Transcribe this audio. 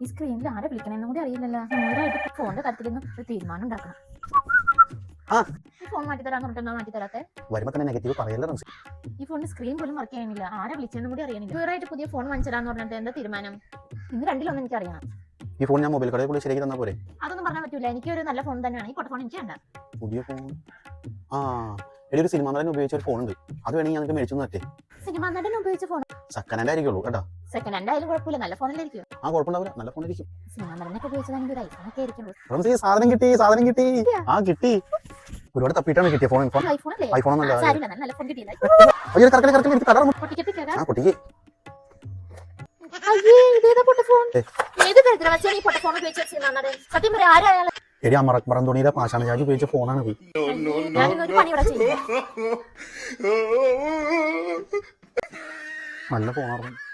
ഈ സ്ക്രീനിൽ ആരെ വിളിക്കണമെന്നും കൂടി അറിയില്ലല്ലോ. നേരായിട്ട് ഫോണിന്റെ കാര്യത്തിലൊന്നും ഒരു തീരുമാനം ഉണ്ടാക്കണം. ഈ ഫോൺ മാറ്റി തരാന്ന് പറഞ്ഞിട്ടുണ്ടോ മാറ്റി തരാത്തെ? വരുമ്പോ തന്നെ നെഗറ്റീവ് പറയല്ലേ റംസി. ഈ ഫോണിന്റെ സ്ക്രീൻ പോലും വർക്ക് ചെയ്യണില്ല. ആരെ വിളിച്ചെന്നും കൂടി അറിയണില്ല. വേറായിട്ട് പുതിയ ഫോൺ വാങ്ങിച്ചതാന്ന് പറഞ്ഞിട്ട് എന്താ തീരുമാനം? ഇന്ന് രണ്ടിലൊന്നും എനിക്ക് അറിയണം. ഈ ഫോൺ ഞാൻ മൊബൈൽ കടയിൽ കൂടി ശരിയാക്കി തന്നാ പോരെ? അതൊന്നും പറഞ്ഞാൽ പറ്റൂല. എനിക്ക് ഒരു നല്ല ഫോൺ തന്നെയാണ്. ഈ പൊട്ട ഫോൺ എനിക്ക് വേണ്ട. പുതിയ ഫോൺ എടി ഒരു സിനിമ നടൻ ഉപയോഗിച്ച ഒരു ഫോൺ ഉണ്ട്. അത് വേണമെങ്കിൽ ഞങ്ങൾക്ക് മേടിച്ചു തരട്ടെ. സിനിമ നടൻ ഉപയോഗിച്ച ഫോൺ സെക്കൻഡ് ഹാൻഡ് ആയിരിക്കുള്ളൂ കേട്ടോ. സെക്കൻഡ് ഹാൻഡ് ആയാലും കുഴപ്പമില്ല, നല്ല ഫോണിലായിരിക്കും. കുഴപ്പമുണ്ടാവില്ല, നല്ല ഫോൺ ആയിരിക്കും. സിനിമ നടനൊക്കെ ഉപയോഗിച്ചതാണെങ്കിൽ ഒരു ഐഫോൺ ഒക്കെ ആയിരിക്കും. റംസി സാധനം കിട്ടി. കിട്ടി. ഒരുപാട് തപ്പിട്ടാണ് കിട്ടിയ ഫോൺ. ഐഫോൺ അല്ലേ? ഐഫോൺ ഒന്നല്ല. നല്ല ഫോൺ കിട്ടിയില്ല. സത്യം പറയാ ആരായാലും എടി മറന്തോണിയുടെ പാഷാണ ചാജി ഉപയോഗിച്ച ഫോണാണ് പോയി. ഞാനൊരു പണി ഇവിടെ ചെയ്യും. നല്ല ഫോണായിരുന്നു.